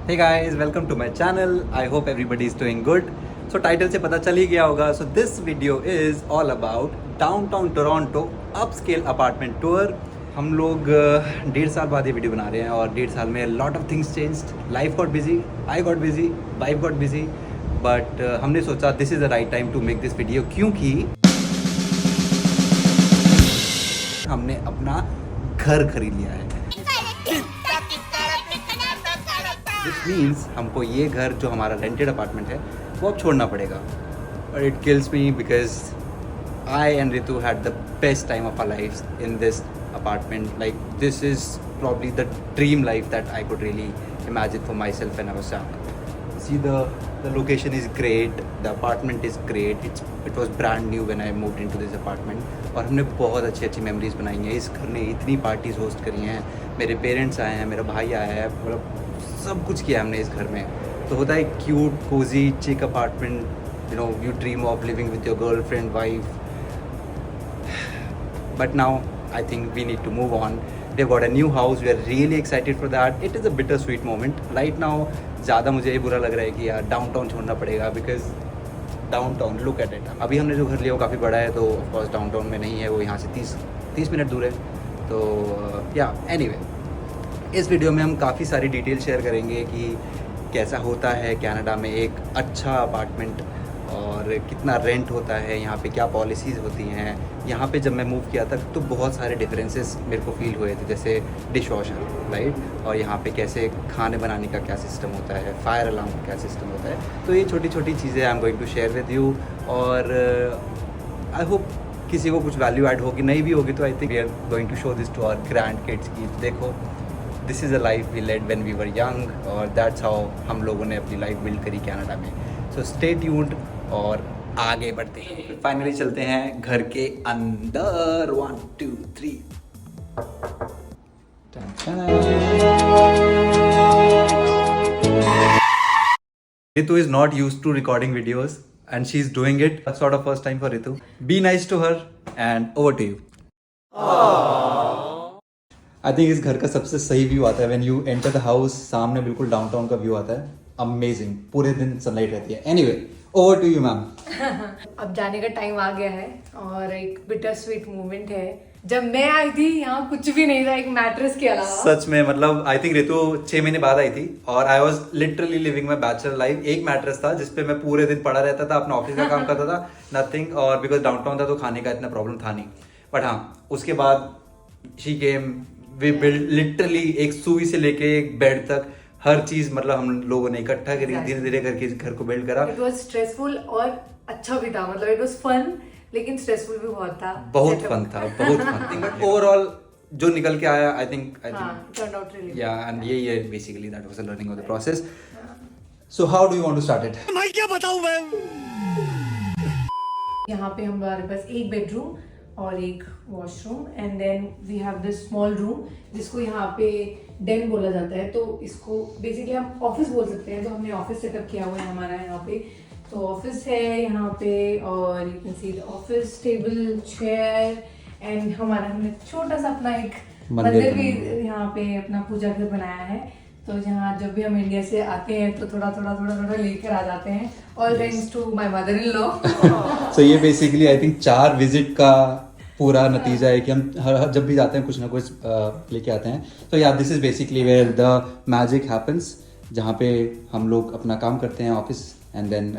Hey guys, welcome to my channel. I hope everybody is doing good. So title से पता चल ही गया होगा. So this video is all about downtown Toronto upscale apartment tour. हम लोग 1.5 साल बाद ये वीडियो बना रहे हैं और 1.5 साल में lot of things changed. Life got busy, I got busy, wife got busy. But हमने सोचा this is the right time to make this video क्योंकि हमने अपना घर खरीद लिया है. Which means हमको ये घर जो हमारा रेंटेड अपार्टमेंट है वो अब छोड़ना पड़ेगा. But it kills me because I and Ritu had the best time of our lives in this apartment. Like this is probably the dream life that I could really imagine for myself when I was young. See the location is great, the apartment is great. It was brand new when I moved into this apartment. और हमने बहुत अच्छी अच्छी memories बनाई हैं. इस घर ने इतनी पार्टीज होस्ट करी हैं. मेरे पेरेंट्स आए हैं, मेरा भाई आया है, मतलब सब कुछ किया हमने इस घर में. तो होता है क्यूट कोजी चिक apartment, you know, you dream of living with your girlfriend wife. But now I think we need to move on. They've got a new house. We are really excited for that. It is a bittersweet moment. Right now, ज़्यादा मुझे ये बुरा लग रहा है कि यार downtown छोड़ना पड़ेगा because downtown look at it. अभी हमने जो घर लिया वो काफ़ी बड़ा है, तो ऑफकोर्स डाउनटाउन में नहीं है, वो यहाँ से 30 मिनट दूर है. तो या एनीवे, इस वीडियो में हम काफ़ी सारी डिटेल शेयर करेंगे कि कैसा होता है कनाडा में एक अच्छा अपार्टमेंट और कितना रेंट होता है, यहाँ पे क्या पॉलिसीज़ होती हैं. यहाँ पे जब मैं मूव किया था तो बहुत सारे डिफरेंसेस मेरे को फील हुए थे, जैसे डिश वॉशर राइट, और यहाँ पे कैसे खाने बनाने का क्या सिस्टम होता है, फायर अलार्म का क्या सिस्टम होता है. तो ये छोटी छोटी चीज़ें I am going to share with you. और आई होप किसी को कुछ वैल्यू ऐड होगी, नहीं भी होगी तो I think we are going to show this to our grandkids की देखो this is a life we led when we were young, और दैट्स हाउ हम लोगों ने अपनी लाइफ बिल्ड करी कनाडा में. सो स्टे ट्यून्ड और आगे बढ़ते हैं. फाइनली चलते हैं घर के अंदर. 1 2 3. Ritu is not used to recording videos and she's doing it. That's sort of first time for Ritu. Be nice to her and over to you. I think इस घर का सबसे सही व्यू आता है when you enter the house. सामने बिल्कुल downtown का व्यू आता है. अमेजिंग, पूरे दिन सनलाइट रहती है. Anyway, over to you ma'am. अब जाने का टाइम आ गया है और एक बिटर स्वीट मोमेंट है. जब मैं आई थी यहाँ कुछ भी नहीं था, एक मैट्रेस के अलावा. सच में, मतलब आई थिंक ऋतु 6 महीने बाद आई थी और I was literally living my bachelor life. एक मैट्रेस था जिसपे मैं पूरे दिन पड़ा रहता था, अपना ऑफिस का काम करता था, नथिंग. और बिकॉज डाउनटाउन था तो खाने का इतना प्रॉब्लम था नहीं. बट हाँ, उसके बाद she came, we build literally एक सुई से लेके एक बेड तक हर चीज, मतलब हम लोगों ने इकट्ठा करी, धीरे धीरे करके इस घर को बिल्ड करा. इट वाज स्ट्रेसफुल और अच्छा भी था, मतलब इट वाज फन लेकिन स्ट्रेसफुल भी बहुत था. बहुत फन था, बहुत फन. बट ओवरऑल जो निकल के आया I think turn out really. Yeah and ये basically that was a learning of the process. So how do you want to start it? मैं क्या बताऊं मैं. यहाँ पे हमारे पास एक बेडरूम और एक washroom and then we have this small room जिसको यहाँ पे डेन बोला जाता है. तो इसको बेसिकली हम ऑफिस बोल सकते हैं. तो हमने ऑफिस सेटअप किया हुआ है हमारा यहाँ पे. तो ऑफिस है यहाँ पे और you can see the office table, chair and हमारा हमने छोटा सा अपना एक मंदिर भी यहाँ पे अपना पूजा घर बनाया है. तो जहाँ जब भी हम इंडिया से आते हैं तो थोड़ा थोड़ा लेकर आ जाते हैं. All thanks to my mother in law. So ये बेसिकली आई थिंक 4 विजिट का पूरा नतीजा है कि हम हर जब भी जाते हैं कुछ ना कुछ लेके आते हैं. तो yeah this is basically where the magic happens, जहाँ पे हम लोग अपना काम करते हैं office and then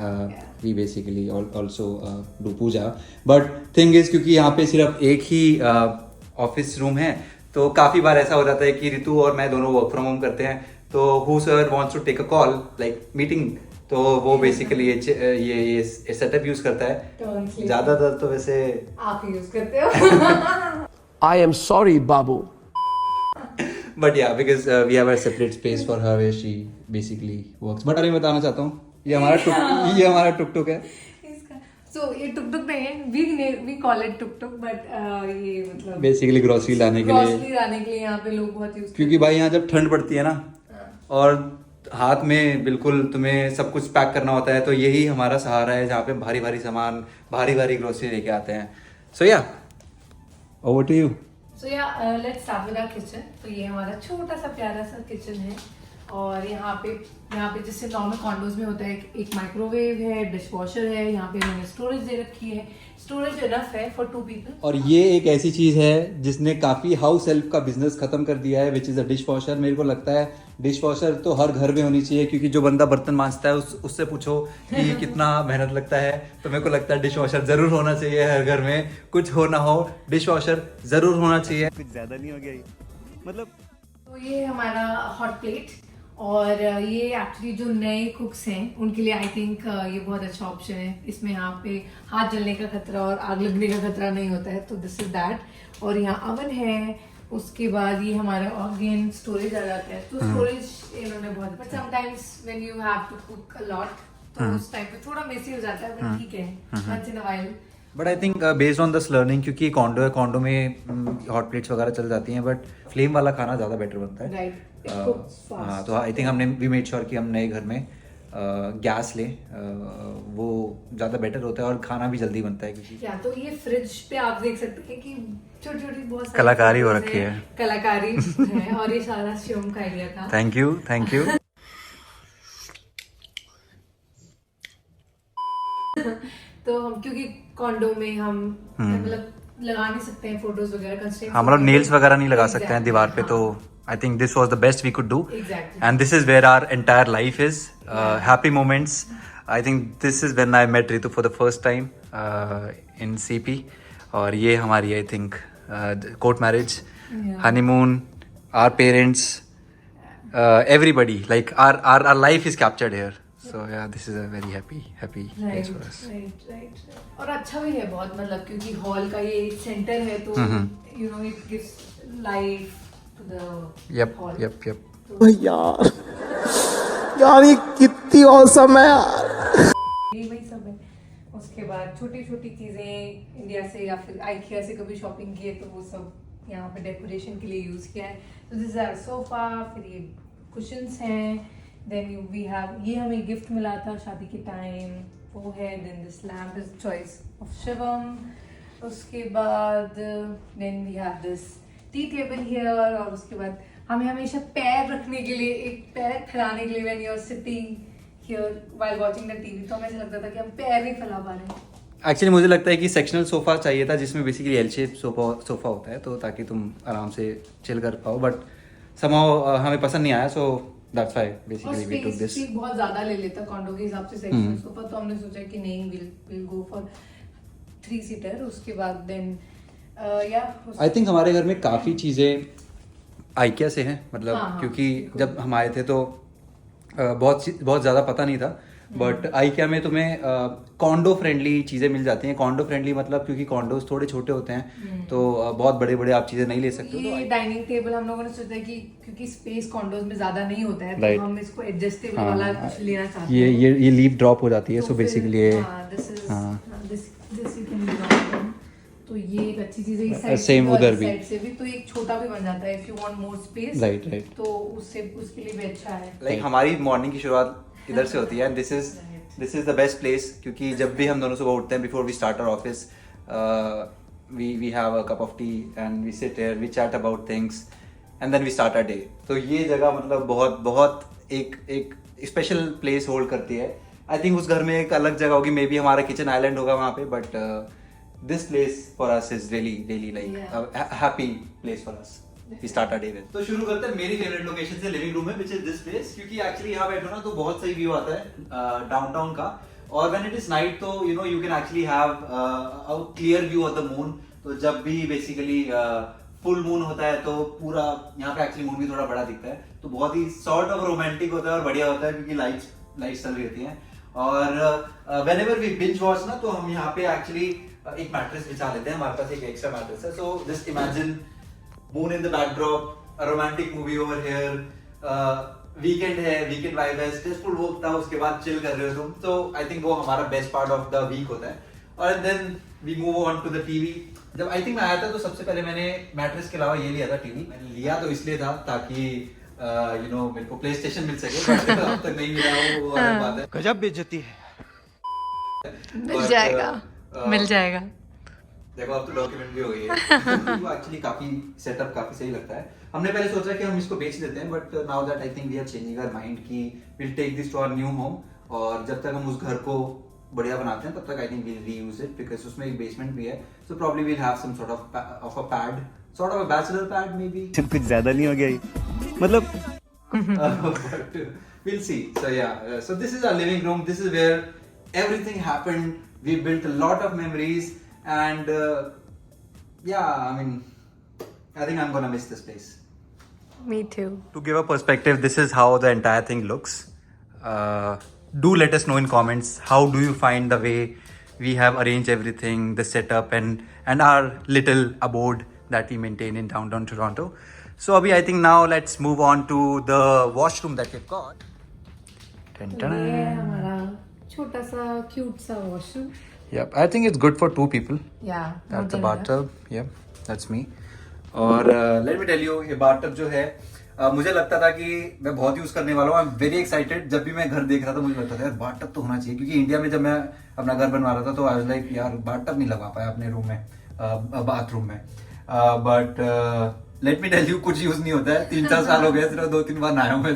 we basically also do puja. But thing is क्योंकि यहाँ पे सिर्फ एक ही ऑफिस रूम है तो काफ़ी बार ऐसा हो जाता है कि ऋतु और मैं दोनों वर्क फ्रॉम होम करते हैं. तो whosoever wants to take a call like meeting, तो वो बेसिकली ये सेटअप यूज करता है ज्यादातर. तो वैसे आप यूज करते हो. I am sorry, Babu. But yeah because we have a separate space for her where she basically works. But अरे बताना चाहता हूँ ये हमारा टुक टुक है. सो ये टुक टुक नहीं है, we call it tuk tuk, but ये मतलब बेसिकली ग्रोसरी लाने के लिए यहाँ पे लोग बहुत यूज. क्योंकि भाई यहाँ जब ठंड पड़ती है ना और हाथ में बिल्कुल तुम्हें सब कुछ पैक करना होता है, तो यही हमारा सहारा है जहाँ पे भारी भारी सामान, भारी भारी ग्रोसरी लेके आते हैं. सो या over to you. So yeah let's start with our kitchen. तो ये हमारा छोटा सा प्यारा सा किचन है. और यहाँ पे जैसे नॉर्मल कॉन्डोज में होता है एक माइक्रोवेव है, डिश वॉशर है, यहाँ पे इन्होंने स्टोरेज दे रखी है, स्टोरेज इनफ है फॉर 2 पीपल। और ये एक ऐसी चीज है जिसने काफी हाउस हेल्प का बिजनेस खत्म कर दिया है, which is a dish washer. मेरे को लगता है डिश वॉशर तो हर घर में होनी चाहिए, क्योंकि जो बंदा बर्तन मांजता है उससे पूछो कि कितना मेहनत लगता है, तो मेरे को लगता है डिश वॉशर जरूर होना चाहिए हर घर में। कुछ हो ना हो डिश वॉशर जरूर होना चाहिए। कुछ ज्यादा नहीं हो गया ये, मतलब। तो ये हमारा हॉट प्लेट, और ये एक्चुअली जो नए कुक्स हैं उनके लिए आई थिंक ये बहुत अच्छा ऑप्शन है। इसमें यहाँ पे हाथ जलने का खतरा और आग लगने का खतरा नहीं होता है, तो दिस इज दैट। और यहाँ अवन है, उसके बाद ये हमारा अगेन स्टोरेज आ जाता है, तो स्टोरेज इन्होंने बहुत, but sometimes when you have to cook a lot तो उस टाइम पे थोड़ा मेसी हो जाता है, बट ठीक है, once in a while. But I think based on this learning, क्योंकि कॉन्डो है, कॉन्डो में हॉट प्लेट्स वगैरह चल जाती हैं, बट फ्लेम वाला खाना ज़्यादा बेटर बनता है। राइट, हाँ, तो आई थिंक हमने वी मेड श्योर कि हम नए घर में गैस लें, वो ज़्यादा बेटर होता है और खाना भी जल्दी बनता है। क्योंकि या तो ये फ्रिज पे आप देख सकते हैं कि छोटी छोटी बहुत सारी कलाकारी हो photos रखी हैं, है। कलाकारी है, और ये सारा शिवम का आइडिया था। Thank you, thank you. तो हम क्योंकि कॉन्डो में हम मतलब लगा नहीं सकते हैं फोटोज वगैरह, कंस्ट्रेंट्स हाँ, मतलब नेल्स वगैरह नहीं लगा सकते हैं Exactly, दीवार पे, हाँ। तो I think this was the best we could do, Exactly. And this is where our entire life is, happy moments. I think this is when I met Ritu for the first time in CP, और ये हमारी I think court marriage, honeymoon, our parents, everybody, like our life is captured here. So yeah, this is a very happy place right for us. Right, और अच्छा भी है बहुत, मतलब क्योंकि हॉल का ये सेंटर है, तो you know it gives life to the Yep, hall. yep, yep. यार यार ये कितनी औसम है यार। ये वही सब है। उसके बाद छोटी छोटी चीजें इंडिया से या फिर आइकिया से कभी शॉपिंग की है, तो वो सब यहाँ पे डेकोरेशन के लिए यूज किया है। तो दिस इज सोफा, फिर ये कुशन्स हैं, देन यू वी हैव, ये हमें गिफ्ट मिला था शादी के टाइम, वो है। Then this lamp is choice of Shivam. उसके बाद then we have this tea table here, और उसके बाद हमें हमेशा पैर रखने के लिए, एक पैर फैलाने के लिए when you are sitting here while watching the TV, तो हमें ऐसा लगता था कि हम पैर नहीं फैला पा रहे हैं। एक्चुअली मुझे लगता है कि सेक्शनल सोफा चाहिए था, जिसमें बेसिकली एल शेप सोफा होता है, तो ताकि तुम आराम से चिल कर पाओ, बट समहाउ हमें पसंद नहीं आया, सो दैट्स व्हाई और basically we took this. Space बहुत ज्यादा ले लेता कॉन्डो के हिसाब से सेक्शन सोफा, तो हमने सोचा कि नहीं, विल गो फॉर 3 सीटर। उसके बाद देन या आई थिंक हमारे घर में काफ़ी चीज़ें आइकिया से हैं, मतलब हाँ, क्योंकि बिल्कुल। जब हम आए थे तो बहुत ज़्यादा पता नहीं था, बट आइकिया में तुम्हें कॉन्डो फ्रेंडली चीज़ें मिल जाती हैं। कॉन्डो फ्रेंडली मतलब क्योंकि कॉन्डोज थोड़े छोटे होते हैं, तो बहुत बड़े बड़े आप चीज़ें नहीं ले सकते हो, ये डाइनिंग टेबल हम लोगों ने सोचा कि क्योंकि स्पेस कॉन्डोज में ज्यादा नहीं होता है, Right. तो हम इसको एडजस्टेबल हाँ, वाला कुछ लेना चाहते ये हैं। ये लीव ड्रॉप हो जाती है, सो बेसिकली ये दिस इज हाँ। दिस यू कैन ड्रॉप, तो ये एक अच्छी चीज है। इस साइड Same से उधर और भी। इस साइड से भी, तो एक छोटा भी बन जाता है if you want more space, right. तो उससे उसके लिए भी अच्छा है। लाइक हमारी मॉर्निंग की शुरुआत इधर से होती है, this is the best place, क्योंकि जब भी हम दोनों सुबह उठते हैं, before we start our office, we have a cup of tea and we sit here, we chat about things and then we start our day. तो ये जगह मतलब बहुत बहुत एक स्पेशल प्लेस होल्ड करती है। आई थिंक उस घर में एक अलग जगह होगी, मे बी हमारा किचन आइलैंड होगा वहाँ पे, but this place for us is really like happy place for us. We start our day with. तो शुरू करते हैं मेरी फेवरेट लोकेशन से, लिविंग रूम में, which is this place, क्योंकि एक्चुअली यहाँ बैठो ना तो बहुत सही व्यू आता है डाउनटाउन का, और when it is night तो you know you can actually have a clear view of the moon। तो जब भी बेसिकली फुल मून होता है तो पूरा यहाँ पे एक्चुअली मून भी थोड़ा बड़ा दिखता है, तो बहुत ही सॉर्ट ऑफ रोमांटिक होता है और बढ़िया होता है, क्योंकि लाइट्स चल रही होती हैं। और whenever we binge watch ना, तो हम यहाँ पे एक्चुअली एक मैट्रेस बिछा लेते हैं, हमारे पास एक एक्स्ट्रा मैट्रेस है। So just imagine moon in the backdrop, a romantic movie over here, weekend है, weekend vibe है, stressful work था, उसके बाद chill कर रहे हो तुम, तो I think वो हमारा best part of the week होता है। और then we move on to the TV। जब I think मैं आया था तो सबसे पहले मैंने मैट्रेस के अलावा ये लिया था टीवी। मैंने लिया तो इसलिए था ताकि you know मेरे को PlayStation मिल सके, but अब तक नहीं मिला, वो अलग बात है। गजब बेइज्जती है। मिल जाएगा, मिल जाएगा। देखो अब तो डॉक्यूमेंट भी हो गई है। वो एक्चुअली काफी सेटअप काफी सही लगता है। हमने पहले सोचा कि हम इसको बेच देते हैं, but now that I think we are changing our mind कि will take this to our new home, और जब तक हम उस घर को बढ़िया बनाते हैं तब तक I think we'll reuse it, because उसमें एक बेसमेंट भी है, so probably we'll have some sort of a pad, sort of a bachelor pad maybe. कुछ ज्यादा नहीं हो गया ये? मतलब But we'll see. So yeah, so this is our living room. This is where everything happened. We built a lot of memories, and yeah, I mean, I think I'm gonna miss this place. Me too. To give a perspective, this is how the entire thing looks. Do let us know in comments, how do you find the way we have arranged everything, the setup, and our little abode that we maintain in downtown Toronto. So abhi I think now let's move on to the washroom that we've got. Dun, dun, ये dun. है हमारा छोटा सा cute सा washroom. Yep, I think it's good for 2 people. या That's the bathtub. Yep, that's me. और let me tell you, ये bathtub जो है मुझे लगता था कि मैं बहुत यूज करने वाला हूँ। I am very excited. जब भी मैं घर देख रहा था मुझे लगता था यार bathtub तो होना चाहिए, क्योंकि इंडिया में जब मैं अपना घर बनवा रहा था तो आई वाज लाइक यार bathtub नहीं लगवा पाया अपने रूम में, बाथरूम में। But let me tell you, कुछ यूज नहीं होता है। 3-4 साल हो गए, सिर्फ 2-3 बार नहाया हूँ मैं।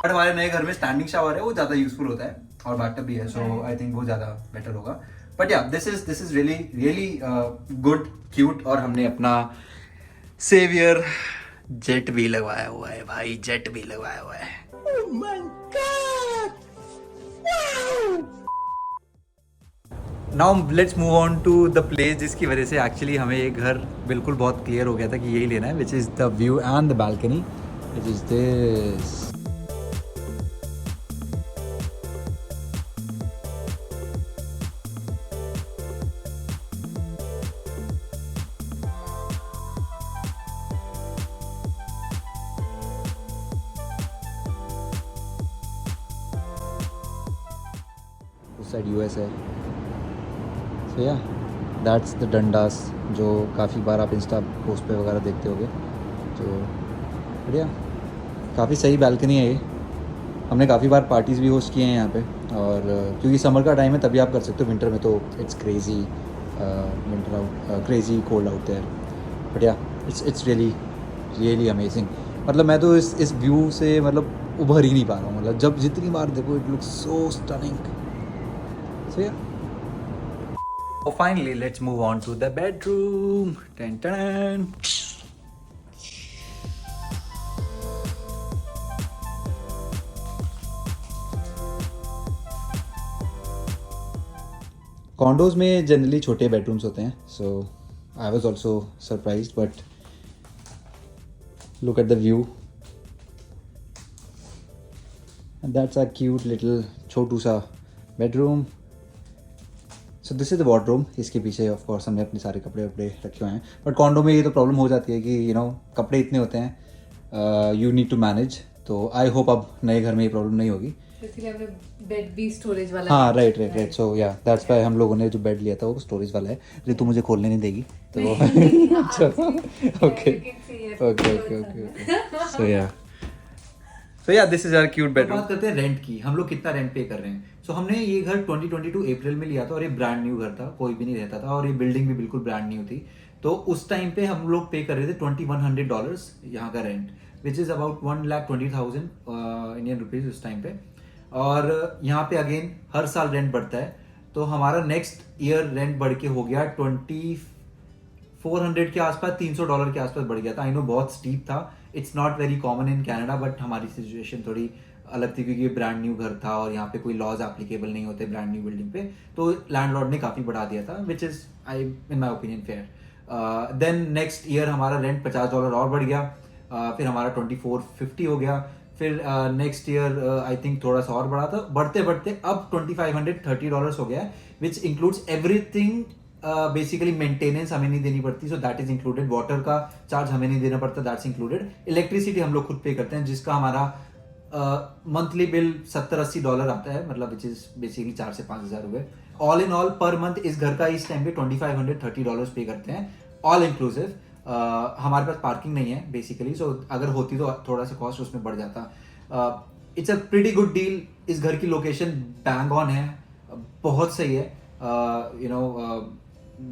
बट हमारे नए घर में स्टैंडिंग शावर है, वो ज्यादा यूजफुल होता है, और बाथटब भी है, सो आई थिंक वो ज्यादा बेटर होगा। बट या this is really really good, cute. और हमने अपना सेवियर जेट भी लगवाया हुआ है भाई, जेट भी लगवाया हुआ है। Now let's move on to the place जिसकी वजह से एक्चुअली हमें ये घर बिल्कुल बहुत क्लियर हो गया था कि यही लेना है, which is the view and the balcony, which is this. उस साइड यूएस है। सो या दैट्स द डंडास, जो काफ़ी बार आप इंस्टा पोस्ट पे वगैरह देखते होगे। तो बढ़िया, काफ़ी सही बालकनी है ये। हमने काफ़ी बार पार्टीज़ भी होस्ट किए हैं यहाँ पे, और क्योंकि समर का टाइम है तभी आप कर सकते हो, विंटर में तो it's crazy winter out, crazy cold out there. But yeah it's really really amazing. मतलब मैं तो इस व्यू से मतलब उभर ही नहीं पा रहा हूँ। मतलब जब जितनी बार देखो इट लुक्स सो स्टनिंग। सो या finally let's move on to the bedroom. Dun, dun, dun. Condos में जनरली छोटे बेडरूम्स होते हैं, so I was also surprised, but look at the view, and that's a cute little छोटू सा bedroom. So this is the wardrobe. इसके पीछे of course हमने अपने सारे कपड़े वपड़े रखे हुए हैं, बट कॉन्डो में ये तो प्रॉब्लम हो जाती है कि यू नो कपड़े इतने होते हैं, यू नीड टू मैनेज। तो आई होप अब नए घर में ये प्रॉब्लम नहीं होगी। इसलिए हमने बेड भी स्टोरेज वाला। हाँ राइट। सो या दैट्स व्हाई हम लोगों ने जो बेड लिया था वो स्टोरेज वाला है। ऋतु मुझे खोलने नहीं देगी तो okay. So yeah this is our cute bedroom. बात करते हैं रेंट की, हम लोग कितना रेंट पे कर रहे हैं। सो हमने ये घर 2022 अप्रैल में लिया था, और ये ब्रांड न्यू घर था, कोई भी नहीं रहता था, और ये बिल्डिंग भी बिल्कुल ब्रांड न्यू थी। तो उस टाइम पे हम लोग पे कर रहे थे $2100 यहाँ का rent, which is about 1,20,000 Indian rupees उस टाइम पे। और यहाँ पे अगेन हर साल रेंट बढ़ता है, तो हमारा नेक्स्ट ईयर रेंट बढ़ के हो गया 2400 के आसपास, $300 के आसपास बढ़ गया था। आई नो बहुत स्टीप था, it's not very common in Canada, but हमारी सिचुएशन थोड़ी अलग थी क्योंकि ये ब्रांड न्यू घर था और यहाँ पे कोई लॉज एप्लीकेबल नहीं होते ब्रांड न्यू बिल्डिंग पे, तो लैंडलॉर्ड ने काफ़ी बढ़ा दिया था, which is I in my opinion fair. Then next year हमारा रेंट $50 और बढ़ गया, फिर हमारा 2450 हो गया, फिर नेक्स्ट ईयर आई थिंक थोड़ा सा और बढ़ा था, बढ़ते बढ़ते अब $2530 हो गया, which includes everything. Basically maintenance हमें नहीं देनी पड़ती, so that is included. Water का चार्ज हमें नहीं देना पड़ता, दैट्स इंक्लूडेड। इलेक्ट्रिसिटी हम लोग खुद पे करते हैं, जिसका हमारा मंथली बिल $70-80 आता है, मतलब विच इज बेसिकली 4 से 5 हज़ार रुपए। All in all per month इस घर का इस टाइम पे $2530 पे करते हैं, ऑल इंक्लूसिव। हमारे पास पार्किंग नहीं है बेसिकली, सो अगर होती तो थोड़ा सा कॉस्ट उसमें बढ़ जाता। It's a pretty good deal. इस घर की लोकेशन बैंग ऑन है, बहुत सही है।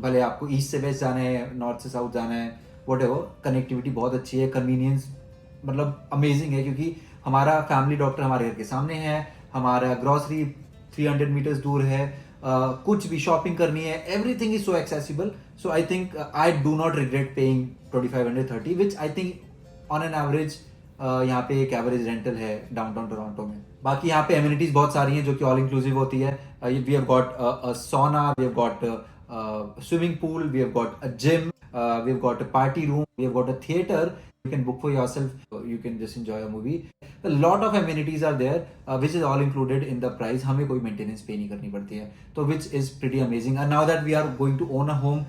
भले आपको ईस्ट से वेस्ट जाना है, नॉर्थ से साउथ जाना है, व्हाटएवर, कनेक्टिविटी बहुत अच्छी है, कन्वीनियंस मतलब अमेजिंग है, क्योंकि हमारा फैमिली डॉक्टर हमारे घर के सामने है, हमारा ग्रॉसरी 300 मीटर्स दूर है, कुछ भी शॉपिंग करनी है, everything is so accessible. So I think I do not regret paying 2530, which I think on an average यहाँ पे एक एवरेज रेंटल है डाउनटाउन टोरंटो में। बाकी यहाँ पे एमिनिटीज बहुत सारी हैं जो कि ऑल इंक्लूसिव होती है। We have got a sauna, we have got swimming pool, we have got a gym, we have got a party room, we have got a theatre, you can book for yourself, you can just enjoy a movie. A lot of amenities are there, which is all included in the price. हमें कोई maintenance pay नहीं करनी पड़ती है, तो which is pretty amazing. And now that we are going to own a home,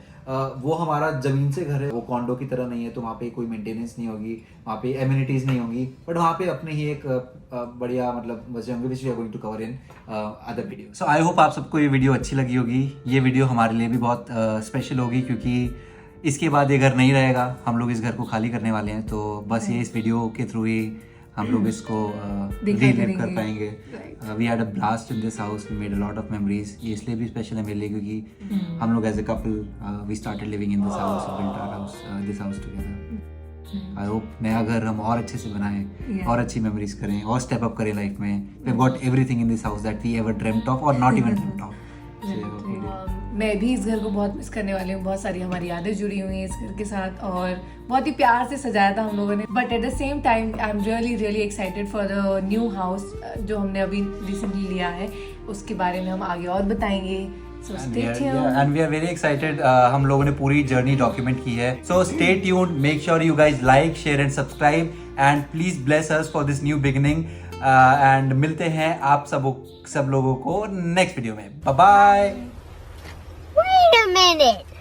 वो हमारा जमीन से घर है, वो कॉन्डो की तरह नहीं है, तो वहाँ पे कोई मेंटेनेंस नहीं होगी, वहाँ पे एमिनिटीज नहीं होंगी, बट वहाँ पे अपने ही एक बढ़िया मतलब मजे होंगे, which we are going to cover in other video. So I hope आप सबको ये वीडियो अच्छी लगी होगी। ये वीडियो हमारे लिए भी बहुत स्पेशल होगी, क्योंकि इसके बाद ये घर नहीं रहेगा, हम लोग इस घर को खाली करने वाले हैं, तो बस ये इस वीडियो के थ्रू ही हम लोग इसको रीलिव कर पाएंगे। We had a blast in this house, we made a lot of memories. ये इसलिए भी स्पेशल है मेरे लिए क्योंकि हम लोग as a couple we started living in this house, built our house, this house together. I hope नया घर हम और अच्छे से बनाएं, और अच्छी मेमोरीज करें, और स्टेप अप करें लाइफ में। We have got everything in this house that we ever dreamed of और नॉट इवन ड्रीम्ड ऑफ। मैं भी इस घर को बहुत मिस करने वाली हूँ। बहुत सारी हमारी यादें जुड़ी हुई हैं इस घर के साथ, और बहुत ही प्यार से सजाया था हम लोगों ने। But at the same time I am really excited for the new house जो हमने अभी रिसेंटली लिया है, उसके बारे में हम आगे और बताएंगे। So stay tuned. And we are very excited. हम लोगों ने पूरी जर्नी डॉक्यूमेंट की है। So stay tuned. Make sure you guys like, share and subscribe. And please bless us for this new beginning. And मिलते हैं आप सब लोगों को नेक्स्ट वीडियो में। Bye bye. Wait a minute.